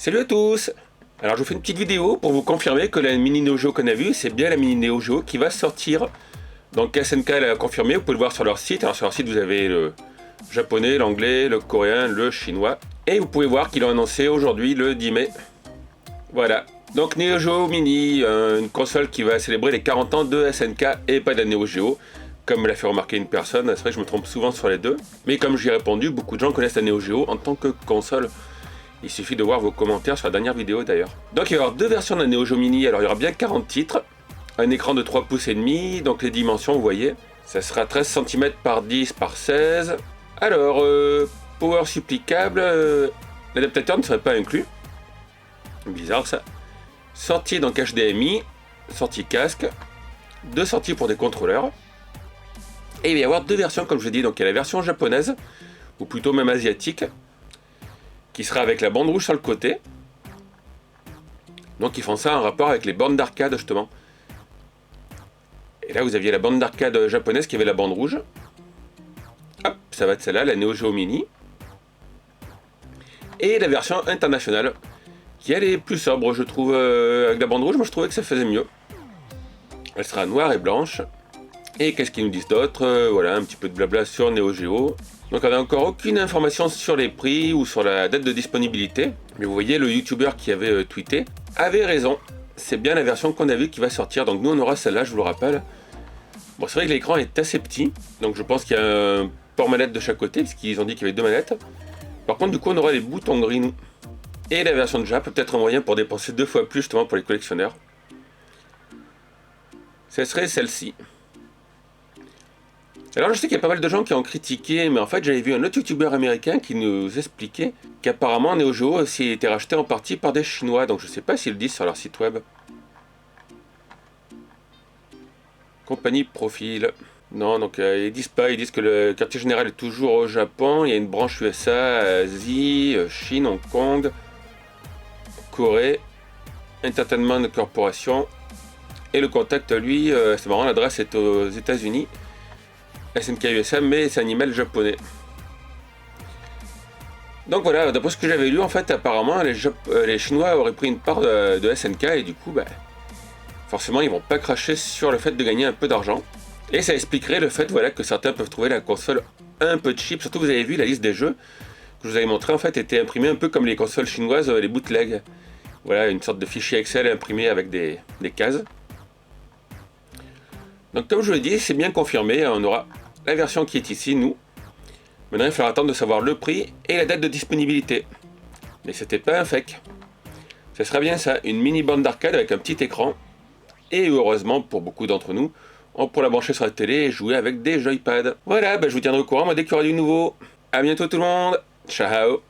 Salut à tous. Alors je vous fais une petite vidéo pour vous confirmer que la mini Neo Geo qu'on a vue, c'est bien la mini Neo Geo qui va sortir. Donc SNK l'a confirmé, vous pouvez le voir sur leur site. Alors sur leur site vous avez le japonais, l'anglais, le coréen, le chinois. Et vous pouvez voir qu'ils l'ont annoncé aujourd'hui le 10 mai. Voilà. Donc Neo Geo Mini, une console qui va célébrer les 40 ans de SNK et pas de la Neo Geo. Comme me l'a fait remarquer une personne, c'est vrai que je me trompe souvent sur les deux. Mais comme j'y ai répondu, beaucoup de gens connaissent la Neo Geo en tant que console. Il suffit de voir vos commentaires sur la dernière vidéo d'ailleurs. Donc il va y avoir deux versions de la Neo Geo Mini. Alors il y aura bien 40 titres, un écran de 3 pouces et demi, donc les dimensions vous voyez, ça sera 13 cm par 10 par 16. Alors, power supply câble, l'adaptateur ne serait pas inclus. Bizarre ça. Sortie donc HDMI, sortie casque, deux sorties pour des contrôleurs. Et il va y avoir deux versions comme je l'ai dit, donc il y a la version japonaise, ou plutôt même asiatique, qui sera avec la bande rouge sur le côté. Donc ils font ça en rapport avec les bornes d'arcade justement. Et là vous aviez la bande d'arcade japonaise qui avait la bande rouge. Hop, ça va être celle-là, la Neo Geo Mini. Et la version internationale, qui elle est plus sobre je trouve, avec la bande rouge, moi je trouvais que ça faisait mieux. Elle sera noire et blanche. Et qu'est-ce qu'ils nous disent d'autre? Voilà, un petit peu de blabla sur Neo Geo. Donc on n'a encore aucune information sur les prix ou sur la date de disponibilité. Mais vous voyez, le youtubeur qui avait tweeté avait raison. C'est bien la version qu'on a vue qui va sortir. Donc nous on aura celle-là, je vous le rappelle. Bon, c'est vrai que l'écran est assez petit. Donc je pense qu'il y a un port manette de chaque côté, parce qu'ils ont dit qu'il y avait deux manettes. Par contre du coup on aura les boutons gris nous. Et la version de Jap, peut-être un moyen pour dépenser 2 fois plus justement pour les collectionneurs. Ce serait celle-ci. Alors je sais qu'il y a pas mal de gens qui ont critiqué, mais en fait j'avais vu un autre youtubeur américain qui nous expliquait qu'apparemment Neo Geo aussi a été racheté en partie par des Chinois, donc je sais pas s'ils le disent sur leur site web. Compagnie Profil. Non, donc ils disent pas, ils disent que le quartier général est toujours au Japon, il y a une branche USA, Asie, Chine, Hong Kong, Corée, Entertainment Corporation, et le contact lui, c'est marrant, l'adresse est aux États-Unis. SNK USA, mais c'est un email japonais. Donc voilà, d'après ce que j'avais lu, en fait, apparemment, les Chinois auraient pris une part de SNK et du coup, forcément, ils vont pas cracher sur le fait de gagner un peu d'argent. Et ça expliquerait le fait, voilà, que certains peuvent trouver la console un peu cheap. Surtout, vous avez vu, la liste des jeux que je vous avais montré, en fait, était imprimée un peu comme les consoles chinoises, les bootlegs. Voilà, une sorte de fichier Excel imprimé avec des cases. Donc comme je vous l'ai dit, c'est bien confirmé, on aura la version qui est ici, nous. Maintenant, il faudra attendre de savoir le prix et la date de disponibilité. Mais c'était pas un fake. Ce sera bien ça, une mini bande d'arcade avec un petit écran. Et heureusement, pour beaucoup d'entre nous, on pourra la brancher sur la télé et jouer avec des joypads. Voilà, je vous tiendrai au courant dès qu'il y aura du nouveau. A bientôt tout le monde. Ciao.